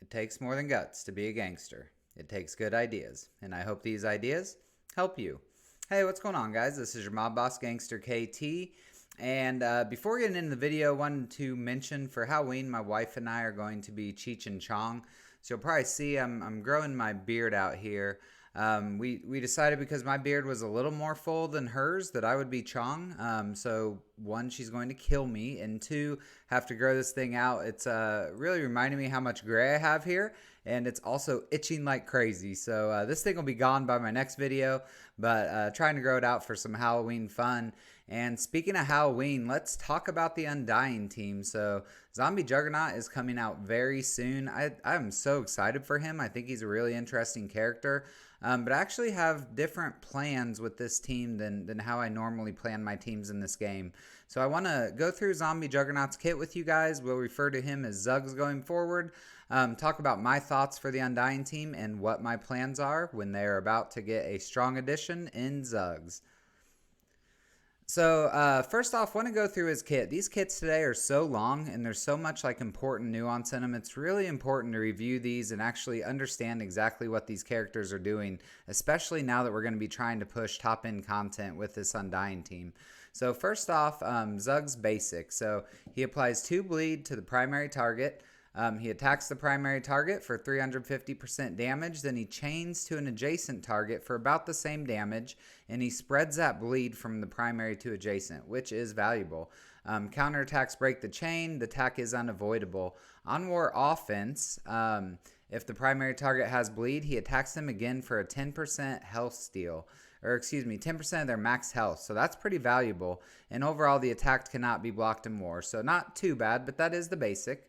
It takes more than guts to be a gangster. It takes good ideas, and I hope these ideas help you. Hey, what's going on, guys? This is your mob boss, GangsterKT. And before getting into the video, I wanted to mention for Halloween, my wife and I are going to be Cheech and Chong. So you'll probably see I'm growing my beard out here. We decided because my beard was a little more full than hers that I would be Chong. So one, she's going to kill me, and two, have to grow this thing out. It's really reminding me how much gray I have here, and it's also itching like crazy. So this thing will be gone by my next video, but trying to grow it out for some Halloween fun. And speaking of Halloween, let's talk about the Undying team. So Zombie Juggernaut is coming out very soon. I'm so excited for him. I think he's a really interesting character. But I actually have different plans with this team than how I normally plan my teams in this game. So I want to go through Zombie Juggernaut's kit with you guys. We'll refer to him as Zuggs going forward. Talk about my thoughts for the Undying team and what my plans are when they're about to get a strong addition in Zuggs. So first off, I want to go through his kit. These kits today are so long and there's so much like important nuance in them. It's really important to review these and actually understand exactly what these characters are doing, especially now that we're going to be trying to push top end content with this Undying team. So first off, Zuggs basic. So he applies 2 bleed to the primary target. He attacks the primary target for 350% damage, then he chains to an adjacent target for about the same damage, and he spreads that bleed from the primary to adjacent, which is valuable. Counterattacks break the chain, the attack is unavoidable. On war offense, if the primary target has bleed, he attacks them again for a 10% health steal. Or excuse me, 10% of their max health. So that's pretty valuable. And overall, the attack cannot be blocked in war. So not too bad, but that is the basic.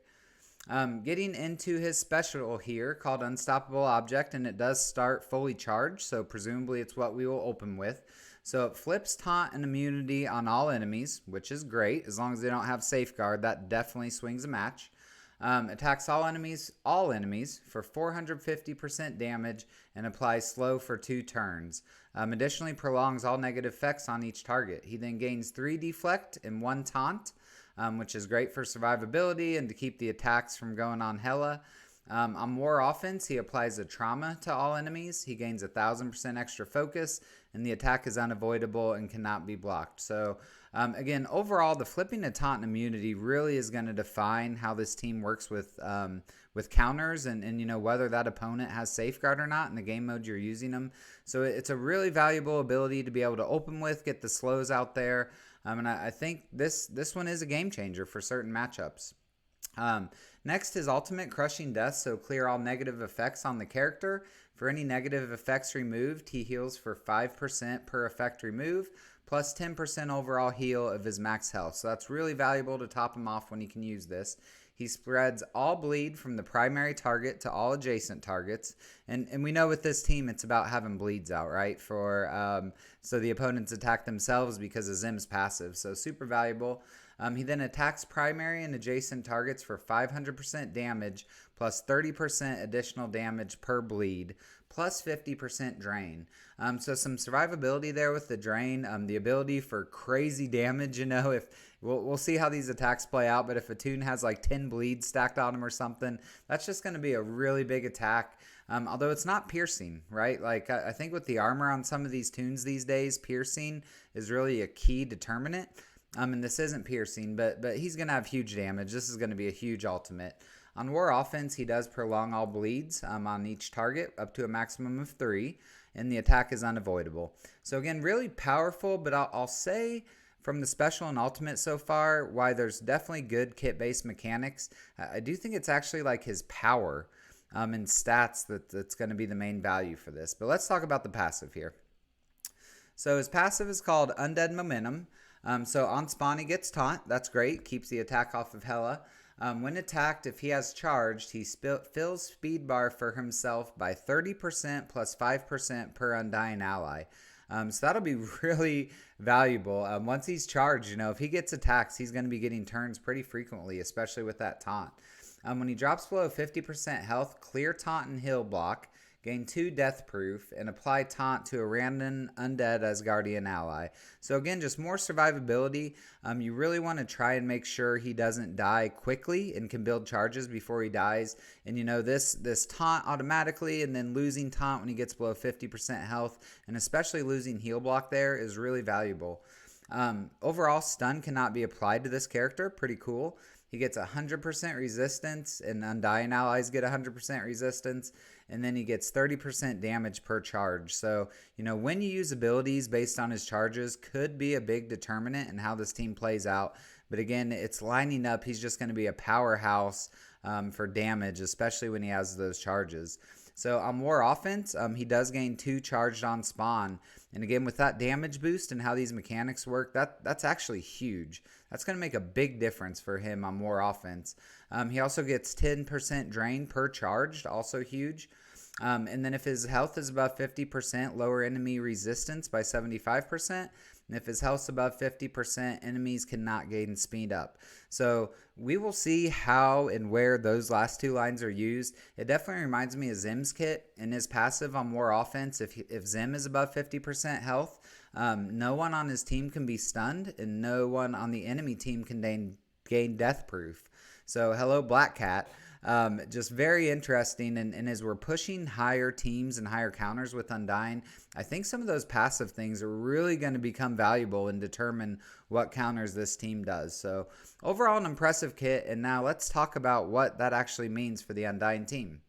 Getting into his special here called Unstoppable Object, and it does start fully charged, so presumably it's what we will open with. So it flips taunt and immunity on all enemies, which is great. As long as they don't have safeguard, that definitely swings a match. Attacks all enemies for 450% damage and applies slow for 2 turns. Additionally, prolongs all negative effects on each target. He then gains 3 deflect and 1 taunt. Which is great for survivability and to keep the attacks from going on hella. On war offense, he applies a trauma to all enemies. He gains 1,000% extra focus, and the attack is unavoidable and cannot be blocked. So, again, overall, the flipping to taunt and immunity really is going to define how this team works with counters and you know whether that opponent has safeguard or not in the game mode you're using them. So it's a really valuable ability to be able to open with, get the slows out there. And I think this one is a game changer for certain matchups. Next, his ultimate Crushing Death, so clear all negative effects on the character. For any negative effects removed, he heals for 5% per effect removed, plus 10% overall heal of his max health. So that's really valuable to top him off when he can use this. He spreads all bleed from the primary target to all adjacent targets. And we know with this team, it's about having bleeds out, right? So the opponents attack themselves because of Zim's passive. So super valuable. He then attacks primary and adjacent targets for 500% damage, plus 30% additional damage per bleed, plus 50% drain. So some survivability there with the drain. The ability for crazy damage, you know, if we'll see how these attacks play out, but if a toon has like 10 bleeds stacked on him or something, that's just going to be a really big attack. Although it's not piercing, right? Like I think with the armor on some of these toons these days, piercing is really a key determinant. And this isn't piercing, but he's going to have huge damage. This is going to be a huge ultimate. On war offense, he does prolong all bleeds on each target up to a maximum of 3, and the attack is unavoidable. So again, really powerful, but I'll say from the special and ultimate so far, why there's definitely good kit-based mechanics, I do think it's actually like his power and stats that's going to be the main value for this. But let's talk about the passive here. So his passive is called Undead Momentum. So on spawn he gets taunt, that's great, keeps the attack off of hella. When attacked, if he has charged, he fills speed bar for himself by 30% plus 5% per Undying ally. So that'll be really valuable. Once he's charged, you know, if he gets attacks, he's going to be getting turns pretty frequently, especially with that taunt. When he drops below 50% health, clear taunt and heal block, gain 2 death proof, and apply taunt to a random undead as guardian ally. So again, just more survivability. You really want to try and make sure he doesn't die quickly and can build charges before he dies. And this taunt automatically, and then losing taunt when he gets below 50% health, and especially losing heal block there is really valuable. Overall, stun cannot be applied to this character. Pretty cool. He gets 100% resistance, and Undying allies get 100% resistance, and then he gets 30% damage per charge. So, when you use abilities based on his charges could be a big determinant in how this team plays out. But again, it's lining up. He's just going to be a powerhouse for damage, especially when he has those charges. So on War Offense, he does gain 2 charged on spawn. And again, with that damage boost and how these mechanics work, that's actually huge. That's going to make a big difference for him on War Offense. He also gets 10% drain per charged, also huge. And then if his health is above 50%, lower enemy resistance by 75%. And if his health's above 50%, enemies cannot gain speed up. So we will see how and where those last 2 lines are used. It definitely reminds me of Zim's kit and his passive on War Offense. If Zim is above 50% health, no one on his team can be stunned, and no one on the enemy team can gain death proof. So hello, Black Cat. Just very interesting, and as we're pushing higher teams and higher counters with Undying, I think some of those passive things are really going to become valuable and determine what counters this team does. So overall, an impressive kit, and now let's talk about what that actually means for the Undying team.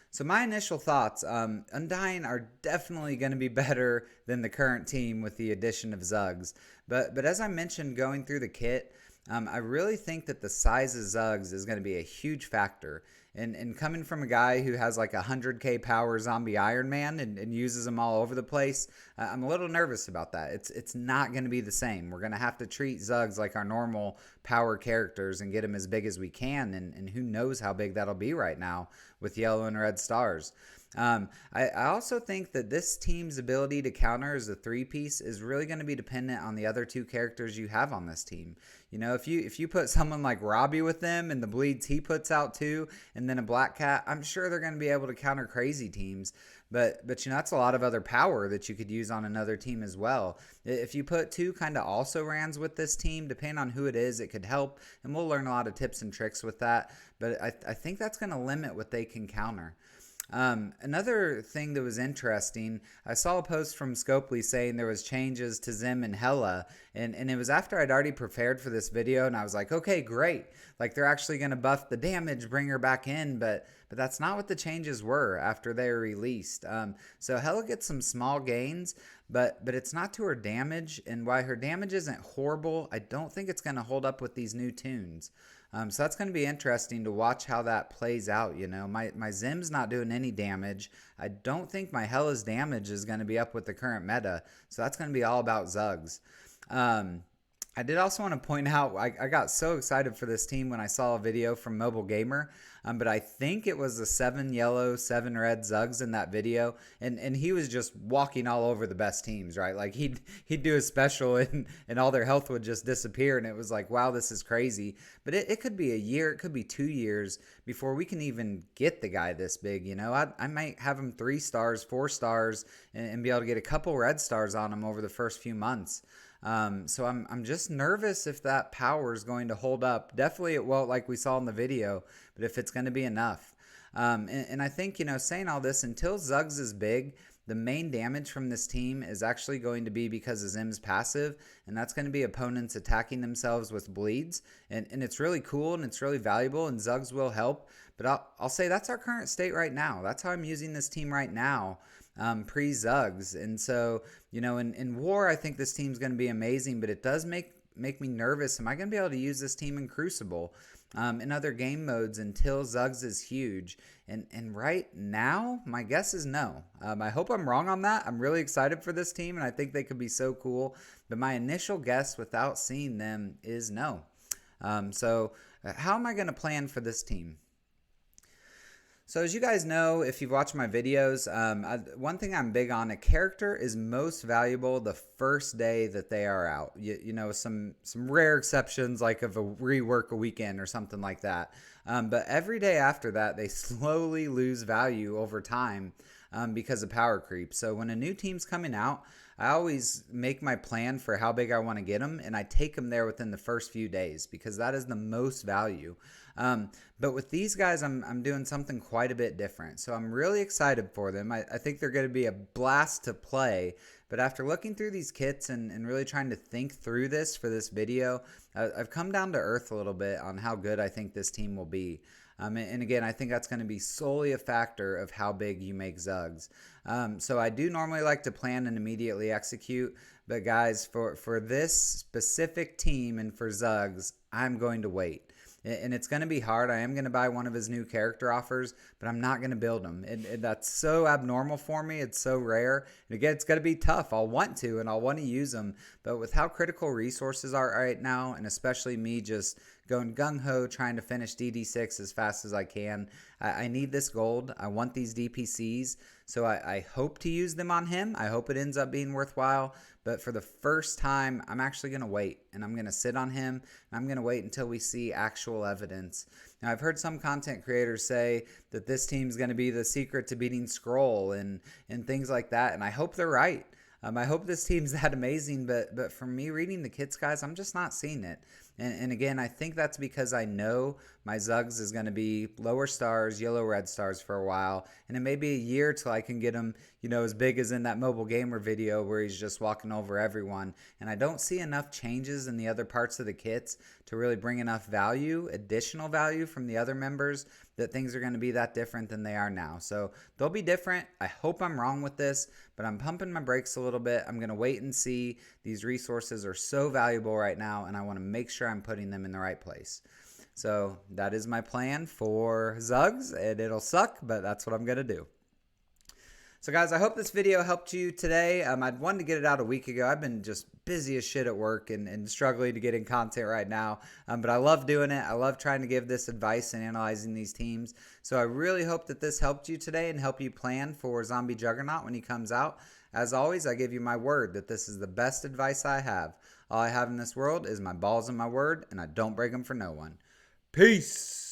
So my initial thoughts, Undying are definitely going to be better than the current team with the addition of Zuggs. But as I mentioned going through the kit, I really think that the size of Zuggs is going to be a huge factor. And coming from a guy who has like 100k power zombie Iron Man and uses them all over the place, I'm a little nervous about that. It's not going to be the same. We're going to have to treat Zuggs like our normal power characters and get them as big as we can. And who knows how big that'll be right now with yellow and red stars. I also think that this team's ability to counter as a 3-piece is really going to be dependent on the other 2 characters you have on this team. If you put someone like Robbie with them and the bleeds he puts out too, and then a Black Cat, I'm sure they're going to be able to counter crazy teams. But that's a lot of other power that you could use on another team as well. If you put 2 kind of also rans with this team, depending on who it is, it could help. And we'll learn a lot of tips and tricks with that. But I think that's going to limit what they can counter. Another thing that was interesting, I saw a post from Scopely saying there was changes to Zim and Hella, and it was after I'd already prepared for this video, and I was like, okay, great. Like, they're actually going to buff the damage, bring her back in, but that's not what the changes were after they were released. So Hella gets some small gains, but it's not to her damage, and while her damage isn't horrible, I don't think it's going to hold up with these new tunes. So that's going to be interesting to watch how that plays out. My Zim's not doing any damage. I don't think my Hella's damage is going to be up with the current meta. So that's going to be all about Zuggs. I did also want to point out, I got so excited for this team when I saw a video from Mobile Gamer, but I think it was the 7 yellow, 7 red Zuggs in that video, and he was just walking all over the best teams, right? Like, he'd do a special, and all their health would just disappear, and it was like, wow, this is crazy. But it could be a year, it could be 2 years before we can even get the guy this big, I might have him 3 stars, 4 stars, and be able to get a couple red stars on him over the first few months. So I'm just nervous if that power is going to hold up. Definitely it won't, like we saw in the video, but if it's going to be enough. And I think, saying all this, until Zuggs is big, the main damage from this team is actually going to be because of Zim's passive, and that's going to be opponents attacking themselves with bleeds. And it's really cool and it's really valuable, and Zuggs will help. But I'll say that's our current state right now. That's how I'm using this team right now. Pre-Zuggs. And so, in War, I think this team's going to be amazing, but it does make me nervous. Am I going to be able to use this team in Crucible, in other game modes until Zuggs is huge? And right now, my guess is no. I hope I'm wrong on that. I'm really excited for this team, and I think they could be so cool. But my initial guess without seeing them is no. So how am I going to plan for this team? So as you guys know, if you've watched my videos, one thing I'm big on, a character is most valuable the first day that they are out. You know, some rare exceptions like of a rework a weekend or something like that. But every day after that, they slowly lose value over time because of power creep. So when a new team's coming out, I always make my plan for how big I want to get them, and I take them there within the first few days because that is the most value. But with these guys, I'm doing something quite a bit different. So I'm really excited for them. I think they're going to be a blast to play. But after looking through these kits and really trying to think through this for this video, I've come down to earth a little bit on how good I think this team will be. And again, I think that's going to be solely a factor of how big you make Zuggs. So I do normally like to plan and immediately execute. But guys, for this specific team and for Zuggs, I'm going to wait. And it's going to be hard. I am going to buy one of his new character offers, but I'm not going to build him. And that's so abnormal for me. It's so rare. And again, it's going to be tough. I'll want to, and I'll want to use them. But with how critical resources are right now, and especially me just going gung-ho trying to finish DD6 as fast as I can, I need this gold. I want these DPCs. So I hope to use them on him. I hope it ends up being worthwhile. But for the first time, I'm actually going to wait, and I'm going to sit on him, and I'm going to wait until we see actual evidence. Now, I've heard some content creators say that this team's going to be the secret to beating Scroll and things like that, and I hope they're right. I hope this team's that amazing, but for me reading the kits, guys, I'm just not seeing it. And again, I think that's because I know my Zuggs is going to be lower stars, yellow, red stars for a while. And it may be a year till I can get him, you know, as big as in that Mobile Gamer video where he's just walking over everyone. And I don't see enough changes in the other parts of the kits to really bring enough value, additional value from the other members, that things are going to be that different than they are now. So they'll be different. I hope I'm wrong with this, but I'm pumping my brakes a little bit. I'm going to wait and see. These resources are so valuable right now, and I want to make sure I'm putting them in the right place. So that is my plan for Zuggs, and it'll suck, but that's what I'm going to do. So guys, I hope this video helped you today. I'd wanted to get it out a week ago. I've been just busy as shit at work and struggling to get in content right now. But I love doing it. I love trying to give this advice and analyzing these teams. So I really hope that this helped you today and help you plan for Zombie Juggernaut when he comes out. As always, I give you my word that this is the best advice I have. All I have in this world is my balls and my word, and I don't break them for no one. Peace!